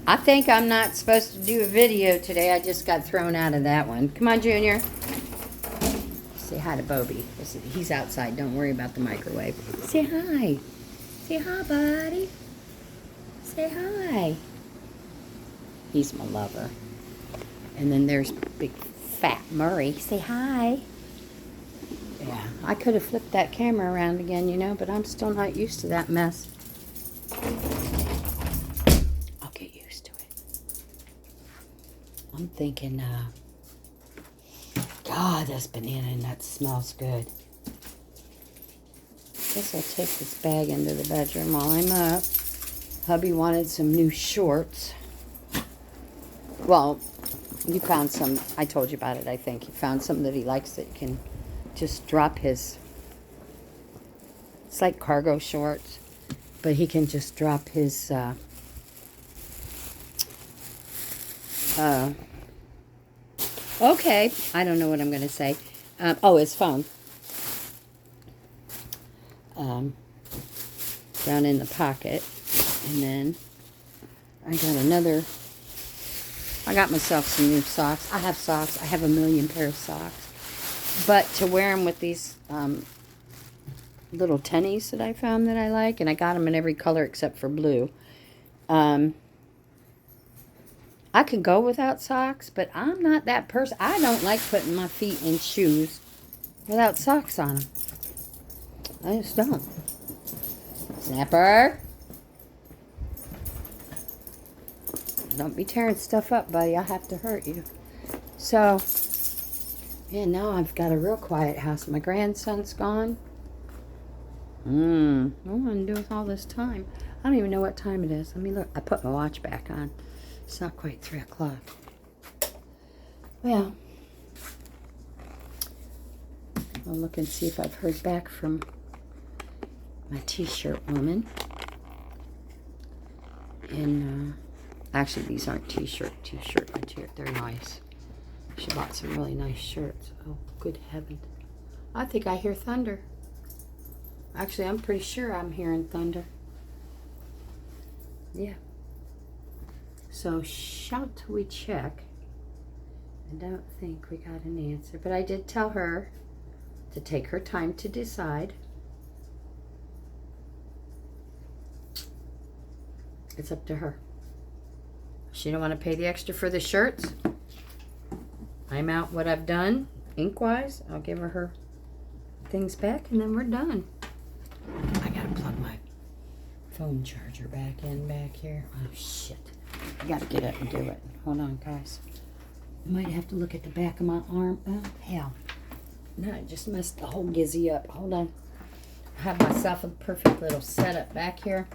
I think I'm not supposed to do a video today. I just got thrown out of that one. Come on, Junior. Say hi to Bobby. He's outside. Don't worry about the microwave. Say hi. Say hi, buddy. Say hi. He's my lover. And then there's big fat Murray. Say hi. Yeah, I could have flipped that camera around again, you know, but I'm still not used to that mess. I'll get used to it. I'm thinking, God, this banana nut smells good. Guess I'll take this bag into the bedroom while I'm up. Hubby wanted some new shorts. Well, you found some. I told you about it, I think. He found some that he likes that can just drop his... It's like cargo shorts, but he can just drop his... okay, I don't know what I'm going to say. His phone. Down in the pocket. And then I got myself some new socks. I have socks. I have a million pair of socks. But to wear them with these little tennies that I found that I like. And I got them in every color except for blue. I could go without socks, but I'm not that person. I don't like putting my feet in shoes without socks on them. I just don't. Snapper. Don't be tearing stuff up, buddy. I'll have to hurt you. So, yeah, now I've got a real quiet house. My grandson's gone. What am I going to do with all this time? I don't even know what time it is. Let me look. I put my watch back on. It's not quite 3 o'clock. Well, I'll look and see if I've heard back from my t-shirt woman. And, actually, these aren't t-shirt material. They're nice. She bought some really nice shirts. Oh, good heavens. I think I hear thunder. Actually, I'm pretty sure I'm hearing thunder. Yeah. So, shall we check? I don't think we got an answer. But I did tell her to take her time to decide. It's up to her. She don't want to pay the extra for the shirts. I'm out what I've done, ink-wise. I'll give her things back, and then we're done. I gotta plug my phone charger back here. Oh, shit. I gotta get up and do it. Hold on, guys. I might have to look at the back of my arm. Oh, hell. No, I just messed the whole gizzy up. Hold on. I have myself a perfect little setup back here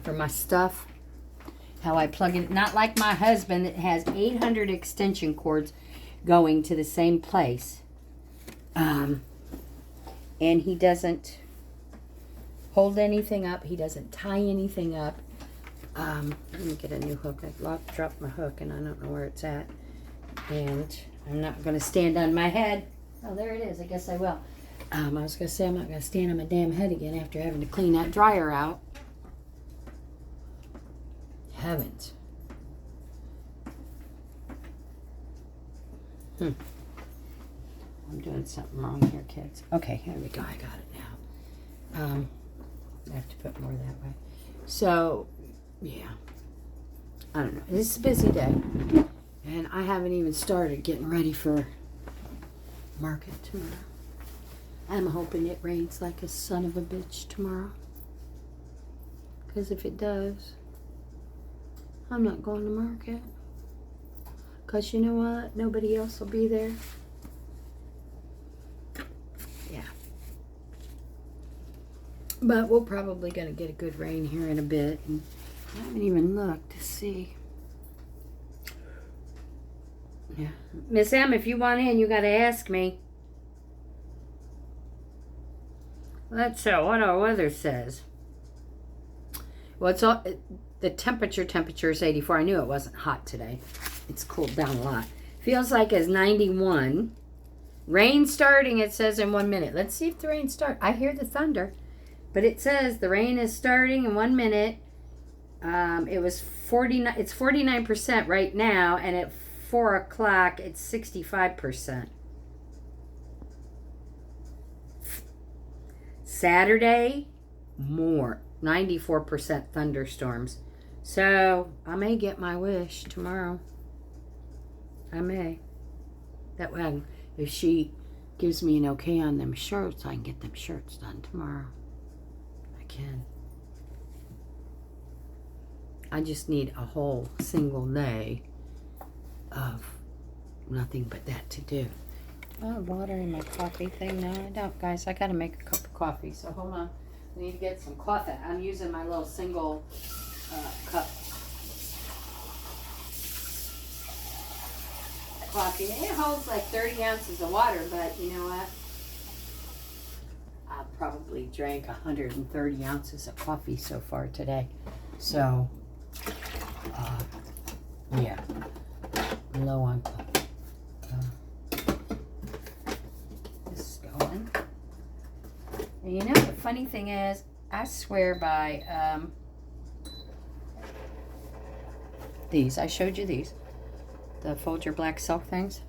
for my stuff. How I plug it. Not like my husband that has 800 extension cords going to the same place. And he doesn't hold anything up. He doesn't tie anything up. Let me get a new hook. I dropped my hook and I don't know where it's at. And I'm not going to stand on my head. Oh, there it is. I guess I will. I was going to say I'm not going to stand on my damn head again after having to clean that dryer out. Heavens. I'm doing something wrong here, kids. Okay, here we go. I got it now. I have to put more that way. So, yeah. I don't know. It's a busy day. And I haven't even started getting ready for market tomorrow. I'm hoping it rains like a son of a bitch tomorrow. Because if it does, I'm not going to market. Because you know what? Nobody else will be there. Yeah. But we're probably going to get a good rain here in a bit. And I haven't even looked to see. Yeah. Miss M, if you want in, you got to ask me. Let's show what our weather says. Well, it's all... The temperature is 84. I knew it wasn't hot today. It's cooled down a lot. Feels like it's 91. Rain starting, it says, in 1 minute. Let's see if the rain starts. I hear the thunder. But it says the rain is starting in 1 minute. It was 49. It's 49% right now, and at 4 o'clock, it's 65%. Saturday, more 94% thunderstorms. So I may get my wish tomorrow. I may. That way, if she gives me an okay on them shirts, I can get them shirts done tomorrow. I can. I just need a whole single day of nothing but that to do. Oh, water in my coffee thing? No, I don't, guys. I gotta make a cup of coffee. So hold on. I need to get some coffee. I'm using my little single cup coffee. It holds like 30 ounces of water, but you know what? I probably drank 130 ounces of coffee so far today. So, yeah, low on coffee. This is going. And you know, the funny thing is, I swear by these. I showed you these. The fold your black silk things.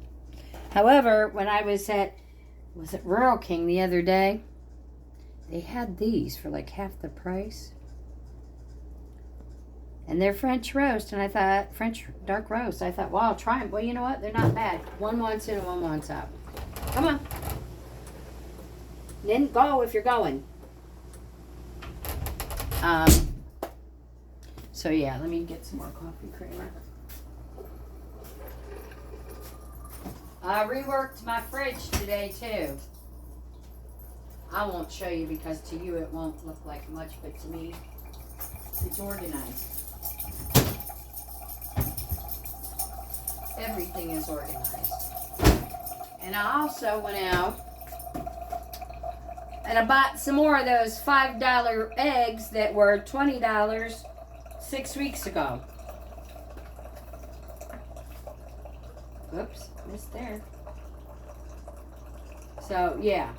However, when I was at Rural King the other day, they had these for like half the price. And they're French roast, and I thought, French dark roast. I thought, well, I'll try them. Well, you know what? They're not bad. One wants in and one wants out. Come on. Then go if you're going. So yeah, let me get some more coffee creamer. I reworked my fridge today too. I won't show you because to you it won't look like much, but to me, it's organized. Everything is organized. And I also went out and I bought some more of those $5 eggs that were $20 6 weeks ago. Whoops, missed there. So, yeah.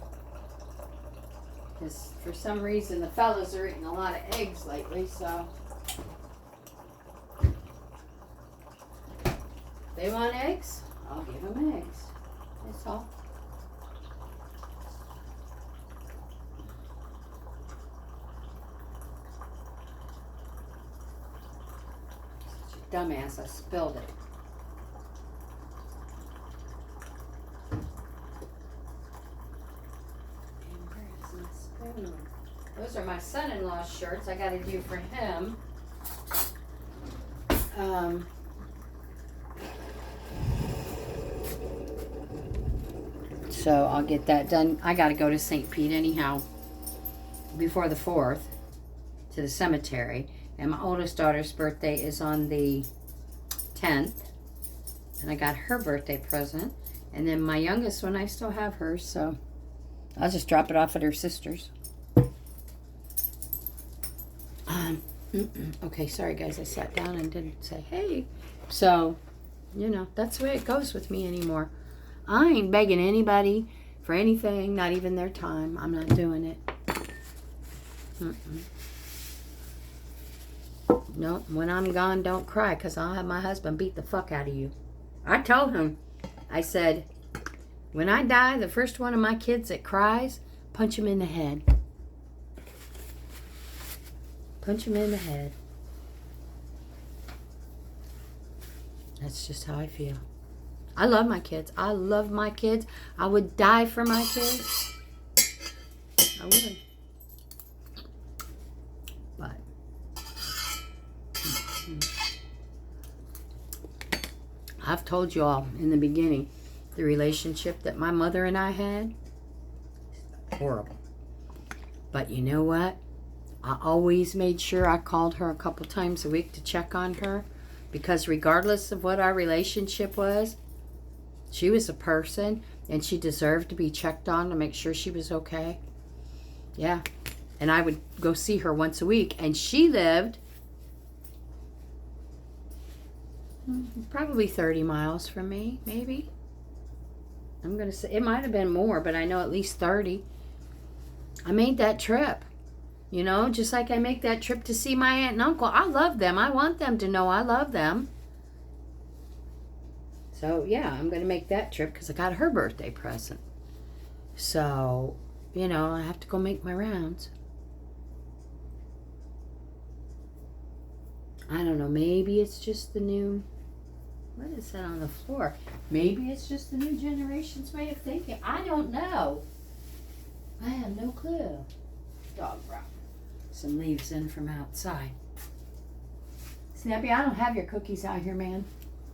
Because for some reason the fellas are eating a lot of eggs lately, so. They want eggs? I'll give them eggs. That's all. Such a dumbass, I spilled it. And where is my spoon? Those are my son-in-law's shirts I gotta do for him. So I'll get that done. I got to go to St. Pete anyhow before the 4th to the cemetery. And my oldest daughter's birthday is on the 10th. And I got her birthday present. And then my youngest one, I still have hers. So I'll just drop it off at her sister's. Okay, sorry guys. I sat down and didn't say hey. So, you know, that's the way it goes with me anymore. I ain't begging anybody for anything, not even their time. I'm not doing it. No, when I'm gone, don't cry, because I'll have my husband beat the fuck out of you. I told him, I said, when I die, the first one of my kids that cries, punch him in the head. Punch him in the head. That's just how I feel. I love my kids. I love my kids. I would die for my kids. I would. But I've told you all in the beginning, the relationship that my mother and I had, horrible. But you know what? I always made sure I called her a couple times a week to check on her, because regardless of what our relationship was, she was a person, and she deserved to be checked on to make sure she was okay. Yeah. And I would go see her once a week. And she lived probably 30 miles from me, maybe. I'm going to say, it might have been more, but I know at least 30. I made that trip. You know, just like I make that trip to see my aunt and uncle. I love them. I want them to know I love them. So, yeah, I'm going to make that trip because I got her birthday present. So, you know, I have to go make my rounds. I don't know. Maybe it's just the new... What is that on the floor? Maybe it's just the new generation's way of thinking. I don't know. I have no clue. Dog brought some leaves in from outside. Snappy, I don't have your cookies out here, man.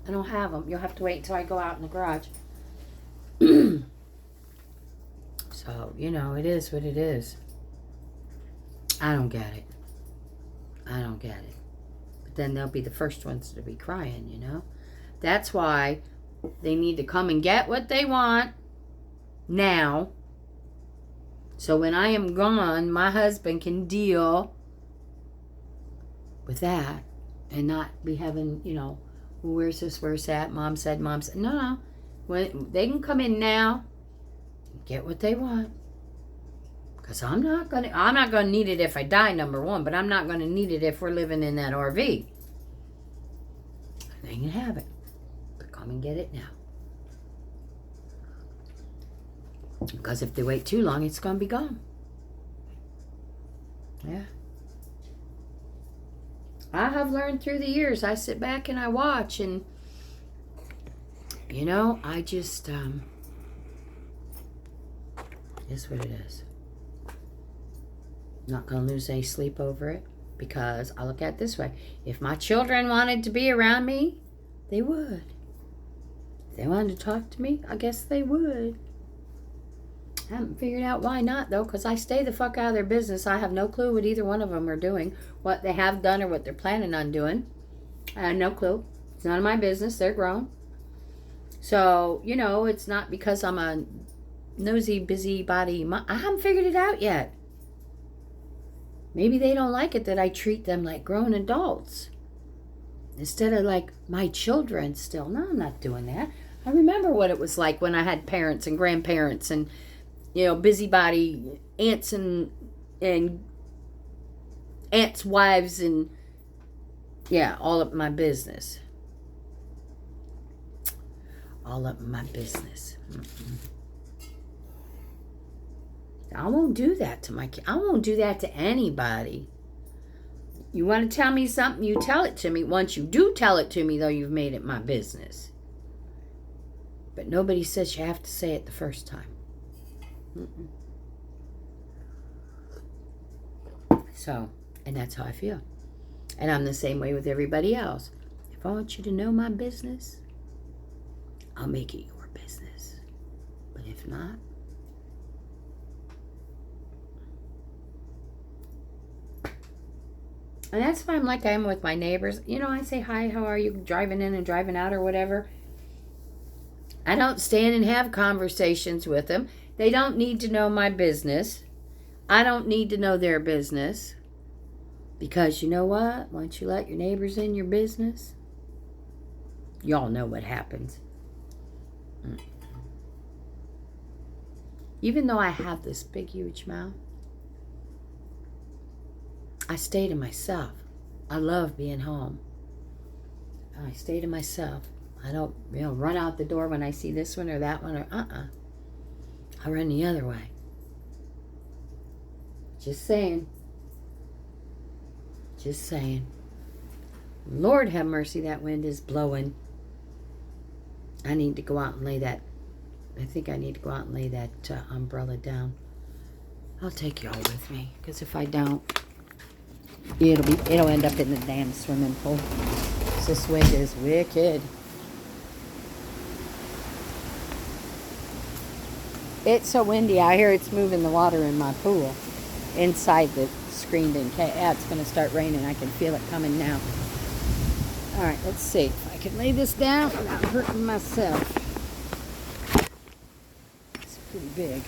I don't have them. You'll have to wait until I go out in the garage. So, you know, it is what it is. I don't get it. I don't get it. But then they'll be the first ones to be crying, you know? That's why they need to come and get what they want now. So when I am gone, my husband can deal with that and not be having, you know, where's this, where's that, mom said. No. When they can come in now and get what they want. Because I'm not gonna need it if I die, number one, but I'm not gonna need it if we're living in that RV. They can have it. But come and get it now. Because if they wait too long, it's going to be gone. Yeah. I have learned through the years. I sit back and I watch, and, you know, I just, it's what it is. Not going to lose any sleep over it, because I look at it this way. If my children wanted to be around me, they would. If they wanted to talk to me, I guess they would. I haven't figured out why not, though, because I stay the fuck out of their business. I have no clue what either one of them are doing, what they have done or what they're planning on doing. I have no clue. It's none of my business. They're grown. So, you know, it's not because I'm a nosy, busybody. I haven't figured it out yet. Maybe they don't like it that I treat them like grown adults instead of like my children still. No, I'm not doing that. I remember what it was like when I had parents and grandparents and, you know, busybody aunts and aunts' wives and, yeah, all up my business. All up my business. I won't do that to my kid. I won't do that to anybody. You want to tell me something, you tell it to me. Once you do tell it to me, though, you've made it my business. But nobody says you have to say it the first time. So, and that's how I feel. And I'm the same way with everybody else. If I want you to know my business, I'll make it your business. But if not, and that's why I'm like I am with my neighbors. You know, I say, hi, how are you, driving in and driving out or whatever. I don't stand and have conversations with them. They don't need to know my business. I don't need to know their business. Because you know what? Once you let your neighbors in your business, y'all know what happens. Even though I have this big, huge mouth, I stay to myself. I love being home. I stay to myself. I don't, you know, run out the door when I see this one or that one or I run the other way. Just saying. Just saying. Lord have mercy, that wind is blowing. I need to go out and lay that. I think I need to go out and lay that umbrella down. I'll take y'all with me, because if I don't, it'll end up in the damn swimming pool. This wind is wicked. It's so windy out here, it's moving the water in my pool. Inside the screened-in cage. Yeah, it's going to start raining. I can feel it coming now. All right, let's see if I can lay this down without hurting myself. It's pretty big.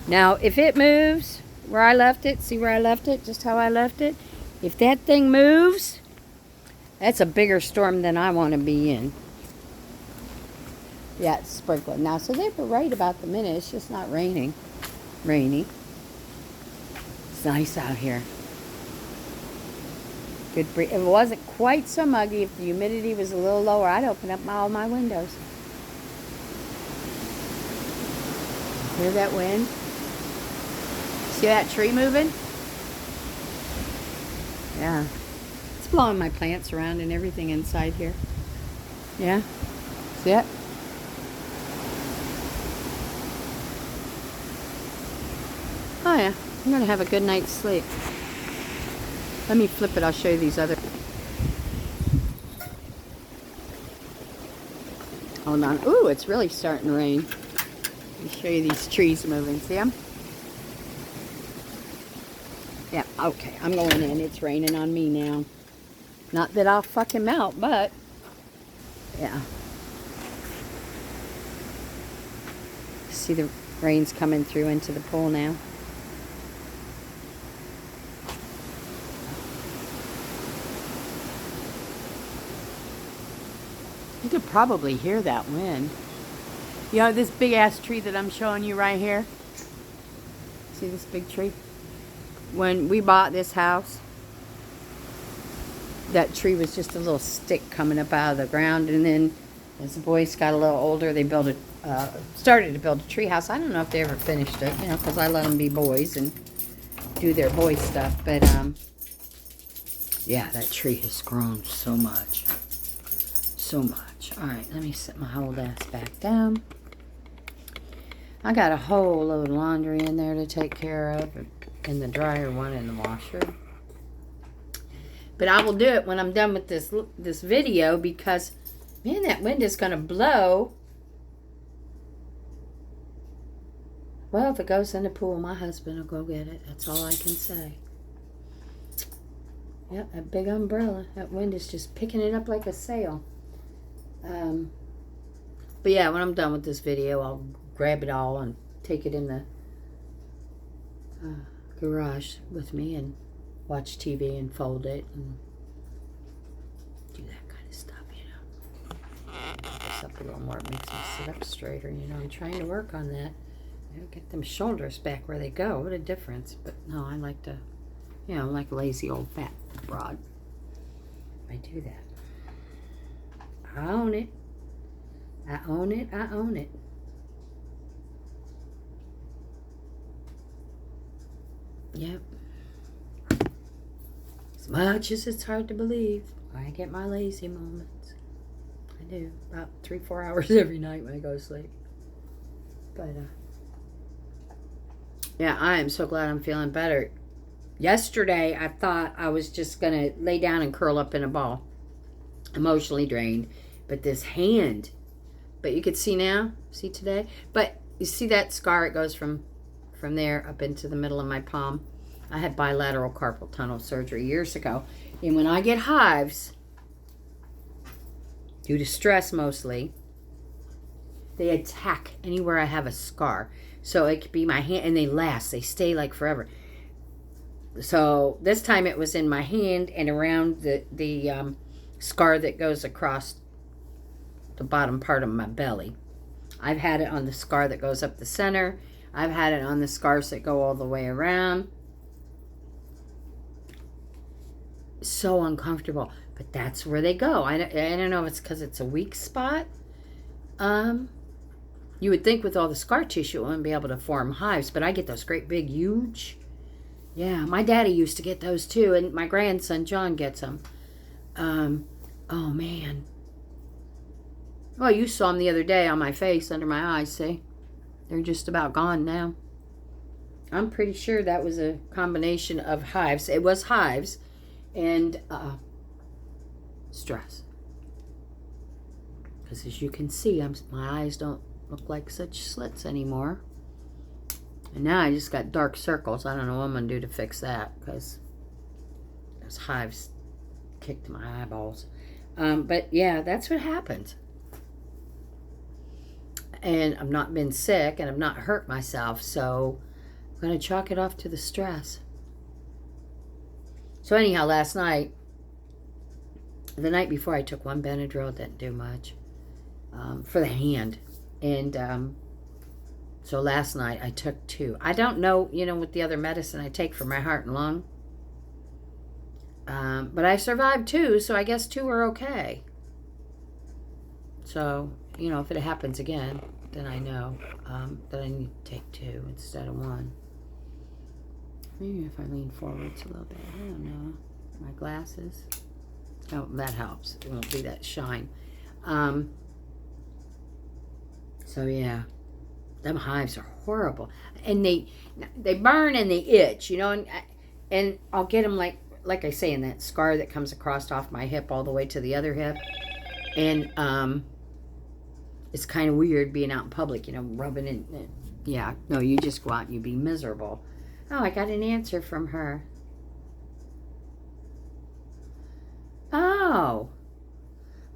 Now, if it moves where I left it, see where I left it, just how I left it? If that thing moves, that's a bigger storm than I want to be in. Yeah, it's sprinkling now. So they were right about the minute. It's just not raining. Rainy. It's nice out here. Good breeze. If it wasn't quite so muggy, if the humidity was a little lower, I'd open up all my windows. Hear that wind? See that tree moving? Yeah. It's blowing my plants around and everything inside here. Yeah? See it? Oh yeah. I'm going to have a good night's sleep. Let me flip it. I'll show you these other. Hold on. Ooh, it's really starting to rain. Let me show you these trees moving. See them? Yeah, okay. I'm going in. It's raining on me now. Not that I'll fucking melt, but yeah. See the rain's coming through into the pool now. You could probably hear that wind. You know this big ass tree that I'm showing you right here? See this big tree? When we bought this house, that tree was just a little stick coming up out of the ground, and then as the boys got a little older, they started to build a tree house. I don't know if they ever finished it, you know, because I let them be boys and do their boy stuff. But yeah, that tree has grown so much. So much. Alright, let me set my old ass back down. I got a whole load of laundry in there to take care of, in the dryer, one in the washer. But I will do it when I'm done with this video, because man, that wind is going to blow. Well, if it goes in the pool, my husband will go get it. That's all I can say. Yep, that big umbrella. That wind is just picking it up like a sail. But yeah, when I'm done with this video, I'll grab it all and take it in the garage with me and watch TV and fold it and do that kind of stuff, you know. This up a little more. It makes me sit up straighter, you know. I'm trying to work on that. You know, get them shoulders back where they go. What a difference. But no, I like to, you know, like lazy old fat broad. I do that. I own it. I own it. I own it. Yep. As much as it's hard to believe, I get my lazy moments. I do. About 3-4 hours every night when I go to sleep. But, yeah, I am so glad I'm feeling better. Yesterday, I thought I was just going to lay down and curl up in a ball. Emotionally drained. But this hand, but you could see now, see today? But you see that scar? It goes from there up into the middle of my palm. I had bilateral carpal tunnel surgery years ago. And when I get hives, due to stress mostly, they attack anywhere I have a scar. So it could be my hand, and they last. They stay like forever. So this time it was in my hand and around the scar that goes across the bottom part of my belly. I've had it on the scar that goes up the center. I've had it on the scars that go all the way around. So uncomfortable. But that's where they go. I don't know if it's because it's a weak spot. You would think with all the scar tissue it wouldn't be able to form hives, but I get those great big huge. Yeah, my daddy used to get those too, and my grandson John gets them. Oh man. Well, you saw them the other day on my face, under my eyes, see? They're just about gone now. I'm pretty sure that was a combination of hives. It was hives and stress. Because as you can see, my eyes don't look like such slits anymore. And now I just got dark circles. I don't know what I'm going to do to fix that, because those hives kicked my eyeballs. But yeah, that's what happens. And I've not been sick, and I've not hurt myself, so I'm going to chalk it off to the stress. So anyhow, last night, the night before, I took one Benadryl, didn't do much, for the hand. And So last night I took 2. I don't know, with the other medicine I take for my heart and lung. But I survived 2, so I guess 2 are okay. So, if it happens again, then I know that I need to take 2 instead of 1. Maybe if I lean forwards a little bit. I don't know. My glasses. Oh, that helps. It won't be that shine. So, yeah. Them hives are horrible. And they burn and they itch, and I'll get them like I say, in that scar that comes across off my hip all the way to the other hip. And it's kind of weird being out in public, rubbing in. Yeah, no, you just go out and you be miserable. Oh, I got an answer from her. Oh.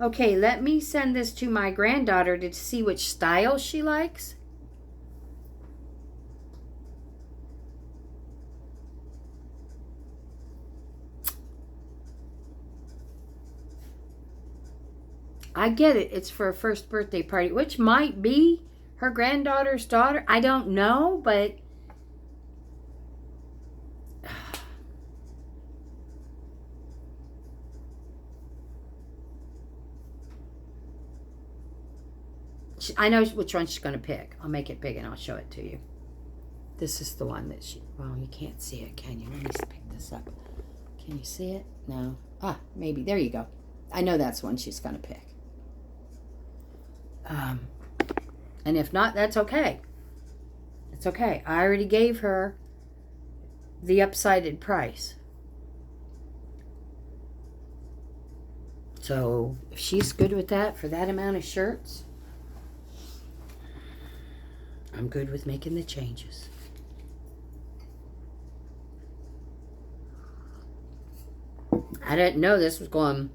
Okay, let me send this to my granddaughter to see which style she likes. I get it. It's for a first birthday party, which might be her granddaughter's daughter. I don't know, but I know which one she's going to pick. I'll make it big and I'll show it to you. This is the one that well, you can't see it, can you? Let me pick this up. Can you see it? No. Ah, maybe. There you go. I know that's one she's going to pick. And if not, that's okay. It's okay. I already gave her the upsided price. So if she's good with that for that amount of shirts, I'm good with making the changes. I didn't know this was going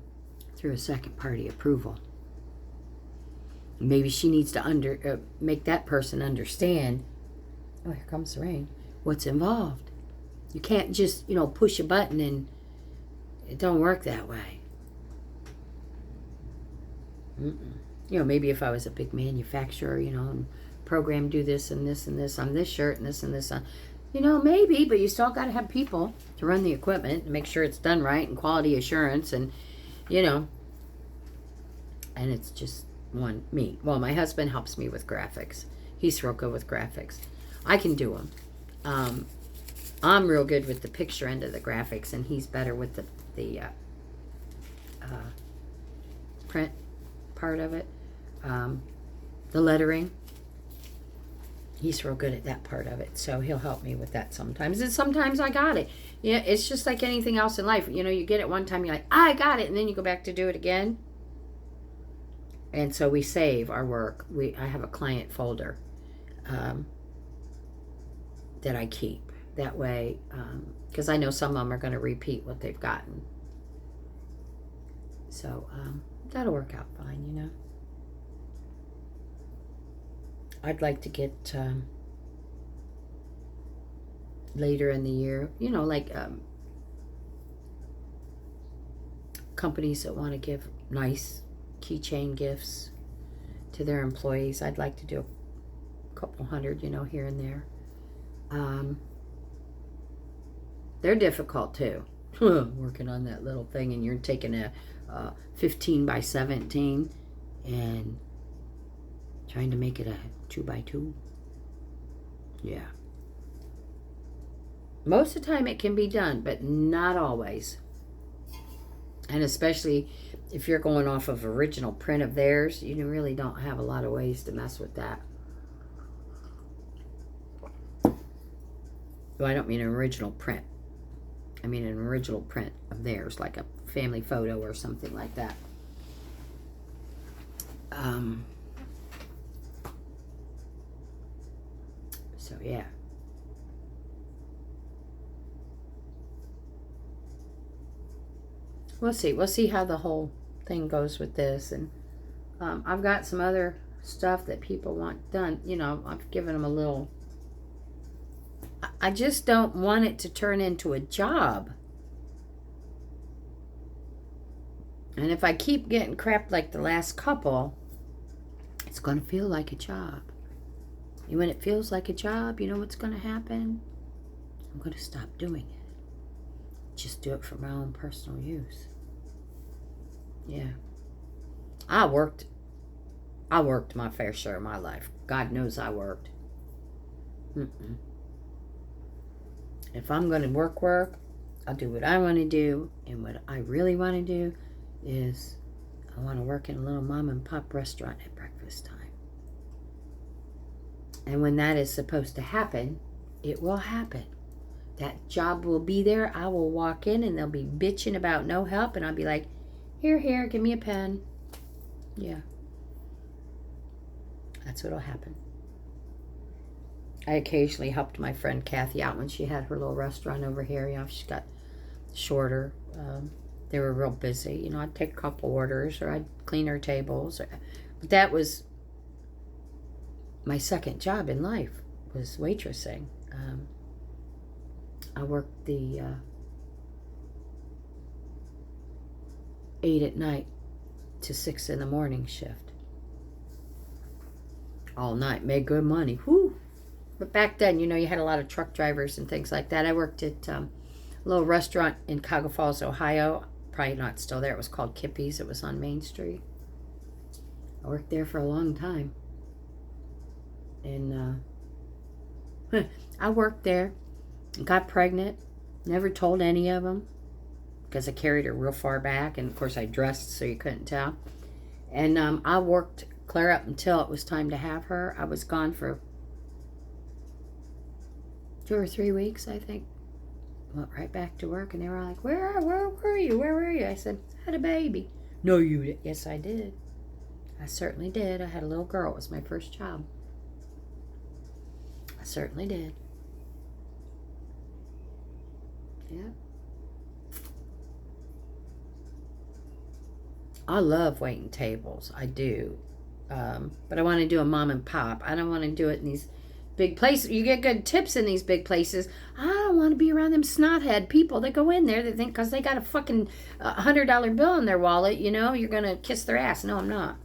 through a second party approval. Maybe she needs to make that person understand, oh, here comes the rain, what's involved. You can't just, push a button and it don't work that way. Maybe if I was a big manufacturer, and program do this and this and this on this shirt and this on, maybe, but you still got to have people to run the equipment and make sure it's done right and quality assurance and, and it's just me. Well, my husband helps me with graphics. He's real good with graphics. I can do them. I'm real good with the picture end of the graphics, and he's better with the print part of it. The lettering. He's real good at that part of it, so he'll help me with that sometimes. And sometimes I got it. Yeah, it's just like anything else in life. You get it one time, you're like, I got it, and then you go back to do it again. And so we save our work. I have a client folder that I keep. That way, because I know some of them are going to repeat what they've gotten. So that'll work out fine, I'd like to get later in the year, like companies that want to give nice keychain gifts to their employees. I'd like to do a couple hundred, here and there. They're difficult too. Working on that little thing, and you're taking a 15 by 17 and trying to make it a 2 by 2. Yeah. Most of the time it can be done, but not always. And especially if you're going off of original print of theirs, you really don't have a lot of ways to mess with that. Well, I don't mean an original print. I mean an original print of theirs, like a family photo or something like that. So, yeah. We'll see. We'll see how the whole thing goes with this. And I've got some other stuff that people want done. I've given them a little... I just don't want it to turn into a job. And if I keep getting crap like the last couple, it's going to feel like a job. And when it feels like a job, you know what's going to happen? I'm going to stop doing it. Just do it for my own personal use. Yeah. I worked my fair share of my life. God knows I worked. If I'm going to work, I'll do what I want to do. And what I really want to do is I want to work in a little mom and pop restaurant at breakfast time. And when that is supposed to happen, it will happen. That job will be there. I will walk in and they'll be bitching about no help. And I'll be like, here, give me a pen. Yeah. That's what'll happen. I occasionally helped my friend Kathy out when she had her little restaurant over here. You know, she got shorter. They were real busy. You know, I'd take a couple orders or I'd clean her tables. But that was my second job in life, was waitressing. I worked the 8 at night to 6 in the morning shift. All night. Made good money. Whew. But back then, you know, you had a lot of truck drivers and things like that. I worked at a little restaurant in Cuyahoga Falls, Ohio. Probably not still there. It was called Kippy's. It was on Main Street. I worked there for a long time. And I worked there. Got pregnant. Never told any of them. Because I carried her real far back. And, of course, I dressed so you couldn't tell. And I worked Claire up until it was time to have her. I was gone for 2 or 3 weeks, I think. Went right back to work, and they were like, where were you? I said, I had a baby. No, you did. Yes, I did. I certainly did. I had a little girl. It was my first job. I certainly did. Yeah. I love waiting tables. I do. But I want to do a mom and pop. I don't want to do it in these big places. You get good tips in these big places. I don't want to be around them snothead people that go in there that think because they got a fucking $100 bill in their wallet, you know, you're going to kiss their ass. No, I'm not.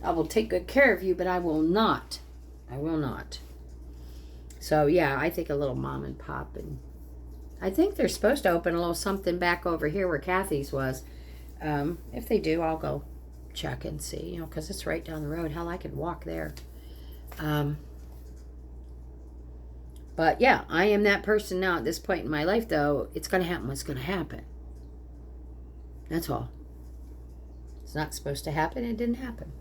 I will take good care of you, but I will not. I will not. So, yeah, I think a little mom and pop. And I think they're supposed to open a little something back over here where Kathy's was. If they do, I'll go check and see, you know, because it's right down the road. Hell, I could walk there. But yeah, I am that person now at this point in my life, though. It's going to happen what's going to happen. That's all. It's not supposed to happen. It didn't happen.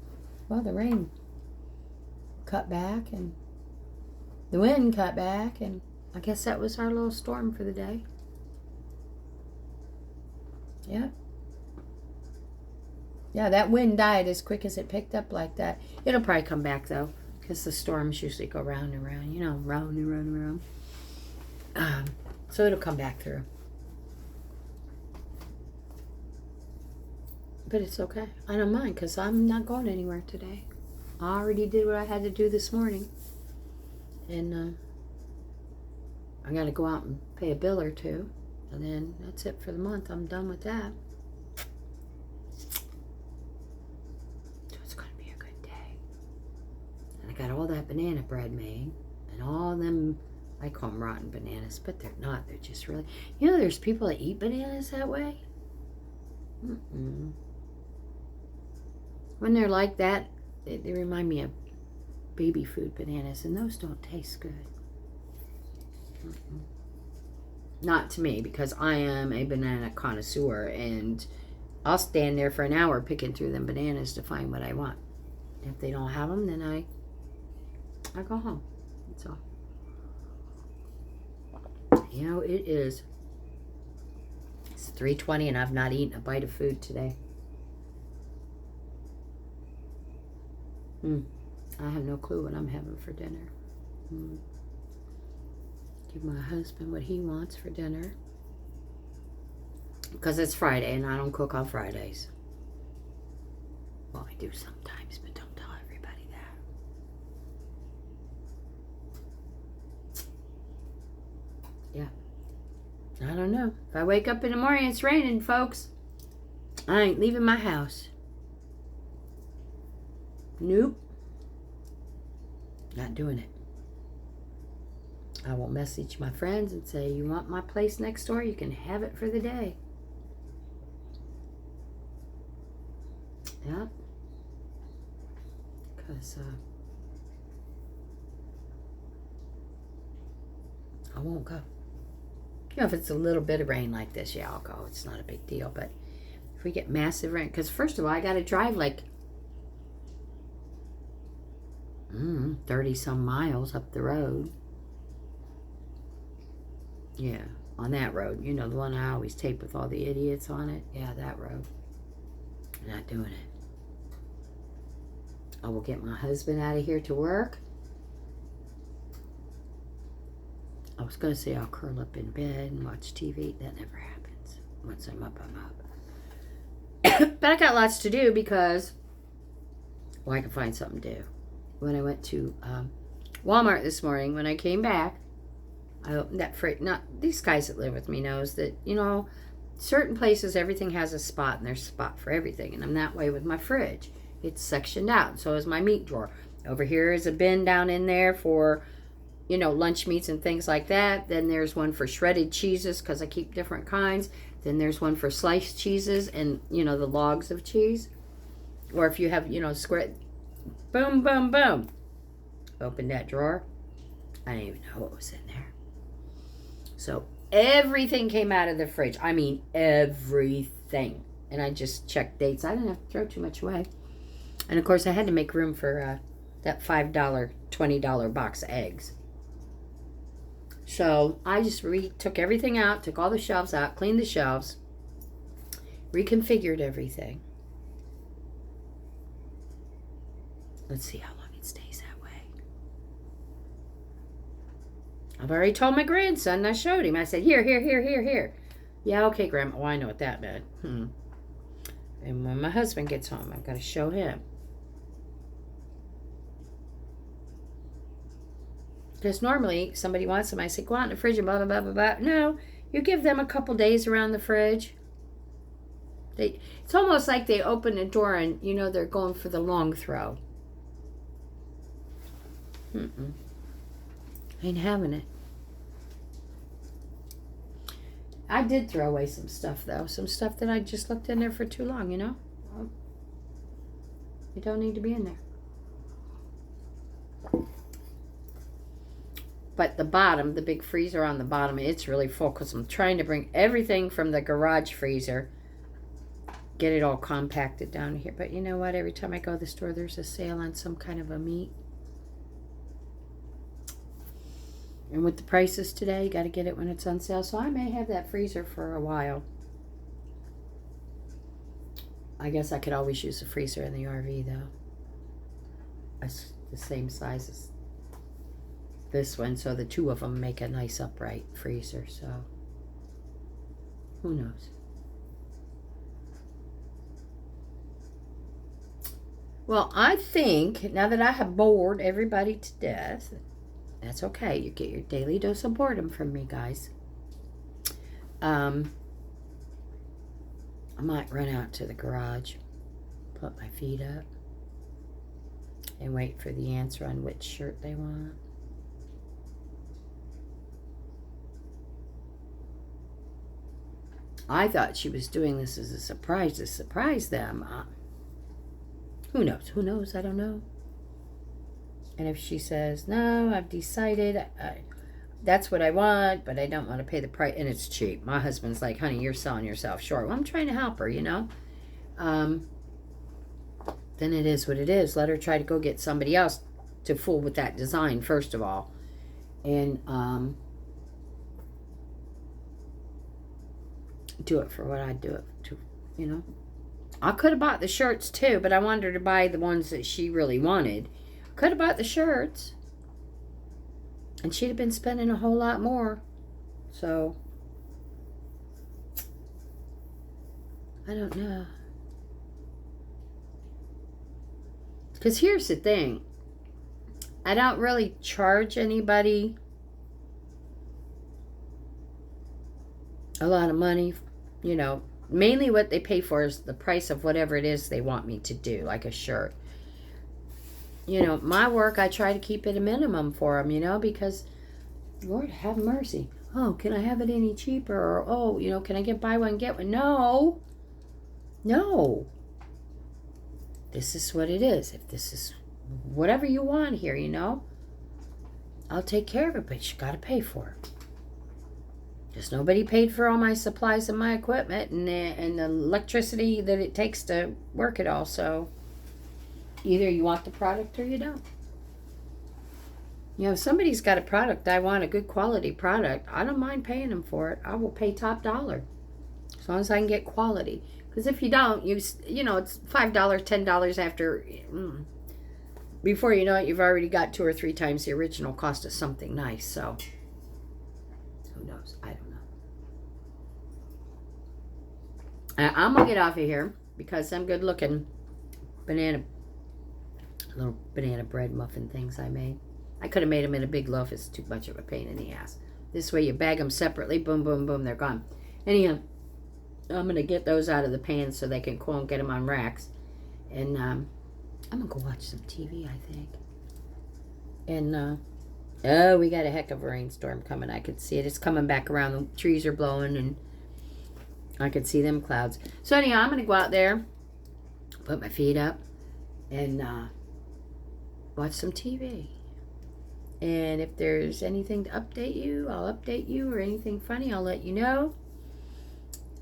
Well, the rain cut back and the wind cut back, and I guess that was our little storm for the day. Yeah. Yeah, that wind died as quick as it picked up like that. It'll probably come back, though, because the storms usually go round and round, you know, round and round and round. So it'll come back through. But it's okay. I don't mind, because I'm not going anywhere today. I already did what I had to do this morning. And I got to go out and pay a bill or two. And then that's it for the month. I'm done with that. Got all that banana bread made and all them, I call them rotten bananas, but they're not. They're just really, you know, there's people that eat bananas that way. When they're like that, they remind me of baby food bananas, and those don't taste good. Not to me, because I am a banana connoisseur, and I'll stand there for an hour picking through them bananas to find what I want. If they don't have them, then I go home. That's all. You know, it's 3:20 and I've not eaten a bite of food today. I have no clue what I'm having for dinner. Give my husband what he wants for dinner. Because it's Friday and I don't cook on Fridays. Well, I do sometimes, but don't tell everybody that. Yeah. I don't know. If I wake up in the morning, it's raining, folks. I ain't leaving my house. Nope. Not doing it. I will message my friends and say, you want my place next door? You can have it for the day. Yeah. Because I won't go. You know, if it's a little bit of rain like this, yeah, I'll go. It's not a big deal. But if we get massive rain, because first of all, I got to drive like 30 some miles up the road. Yeah, on that road. You know, the one I always tape with all the idiots on it. Yeah, that road. I'm not doing it. I will get my husband out of here to work. I was going to say I'll curl up in bed and watch TV. That never happens. Once I'm up, I'm up. But I got lots to do because, well, I can find something to do. When I went to Walmart this morning, when I came back, I opened that fridge. Not these guys that live with me knows that, you know, certain places everything has a spot, and there's a spot for everything. And I'm that way with my fridge. It's sectioned out. So is my meat drawer. Over here is a bin down in there for, you know, lunch meats and things like that. Then there's one for shredded cheeses because I keep different kinds. Then there's one for sliced cheeses and, you know, the logs of cheese. Or if you have, you know, square, boom, boom, boom. Open that drawer. I didn't even know what was in there. So everything came out of the fridge. I mean, everything. And I just checked dates. I didn't have to throw too much away. And of course, I had to make room for that $5, $20 box of eggs. So I just took everything out, took all the shelves out, cleaned the shelves, reconfigured everything. Let's see how long it stays that way. I've already told my grandson, I showed him. I said, here. Yeah, okay, Grandma. Well, I know what that meant. And when my husband gets home, I've got to show him. Because normally, somebody wants them, I say, go out in the fridge and blah, blah, blah, blah, blah. No, you give them a couple days around the fridge. It's almost like they open the door and, you know, they're going for the long throw. Ain't having it. I did throw away some stuff, though. Some stuff that I just left in there for too long, you know? You don't need to be in there. But the bottom, the big freezer on the bottom, it's really full because I'm trying to bring everything from the garage freezer, get it all compacted down here. But you know what? Every time I go to the store, there's a sale on some kind of a meat. And with the prices today, you got to get it when it's on sale. So I may have that freezer for a while. I guess I could always use the freezer in the RV, though. It's the same size as this one, so the two of them make a nice upright freezer. So who knows? Well, I think now that I have bored everybody to death, that's okay. You get your daily dose of boredom from me, guys. I might run out to the garage, put my feet up, and wait for the answer on which shirt they want. I thought she was doing this as a surprise to surprise them. Who knows? Who knows? I don't know. And if she says, no, I've decided that's what I want, but I don't want to pay the price, and it's cheap. My husband's like, honey, you're selling yourself short. Well, I'm trying to help her, you know. Then it is what it is. Let her try to go get somebody else to fool with that design, first of all. And do it for what I'd do it to, you know. I could have bought the shirts too, but I wanted her to buy the ones that she really wanted. Could have bought the shirts, and she'd have been spending a whole lot more. So I don't know. Because here's the thing. I don't really charge anybody a lot of money. You know, mainly what they pay for is the price of whatever it is they want me to do, like a shirt. you know, my work, I try to keep it a minimum for them, you know, because, Lord have mercy. Oh, can I have it any cheaper? Or, oh, you know, can I get buy one, get one? No. No. This is what it is. If this is whatever you want here, you know, I'll take care of it, but you got to pay for it. Just nobody paid for all my supplies and my equipment and the electricity that it takes to work it all. So either you want the product or you don't. You know, if somebody's got a product, I want a good quality product, I don't mind paying them for it. I will pay top dollar as long as I can get quality. Because if you don't, you know, it's $5, $10 after. Before you know it, you've already got 2 or 3 times the original cost of something nice. So who knows? I don't know. I'm gonna get off of here because I'm good looking little banana bread muffin things I made. I could have made them in a big loaf. It's too much of a pain in the ass. This way you bag them separately. Boom, boom, boom. They're gone. Anyhow, I'm going to get those out of the pan so they can cool and get them on racks. And I'm going to go watch some TV, I think. And, oh, we got a heck of a rainstorm coming. I could see it. It's coming back around. The trees are blowing and I could see them clouds. So anyhow, I'm going to go out there, put my feet up, and watch some TV. And if there's anything to update you, I'll update you, or anything funny, I'll let you know.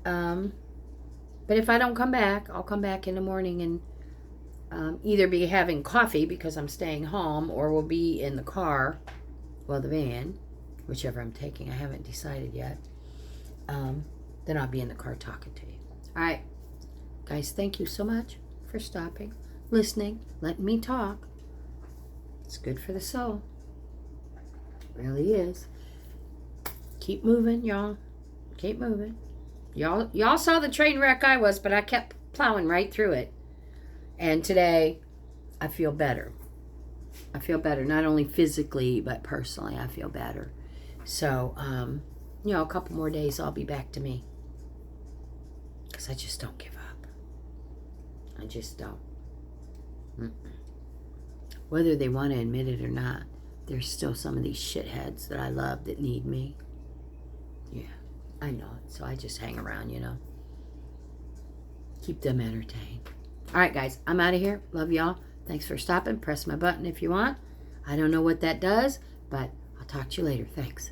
But if I don't come back, I'll come back in the morning and either be having coffee because I'm staying home, or we'll be in the car, well, the van, whichever I'm taking. I haven't decided yet. Then I'll be in the car talking to you. All right, guys, thank you so much for stopping, listening, letting me talk. It's good for the soul. Really is. Keep moving, y'all. Keep moving. Y'all saw the train wreck I was, but I kept plowing right through it. And today, I feel better. I feel better, not only physically, but personally, I feel better. So, you know, a couple more days, I'll be back to me. Because I just don't give up. I just don't. Whether they want to admit it or not, there's still some of these shitheads that I love that need me. Yeah, I know it. So I just hang around, you know. Keep them entertained. All right, guys, I'm out of here. Love y'all. Thanks for stopping. Press my button if you want. I don't know what that does, but I'll talk to you later. Thanks.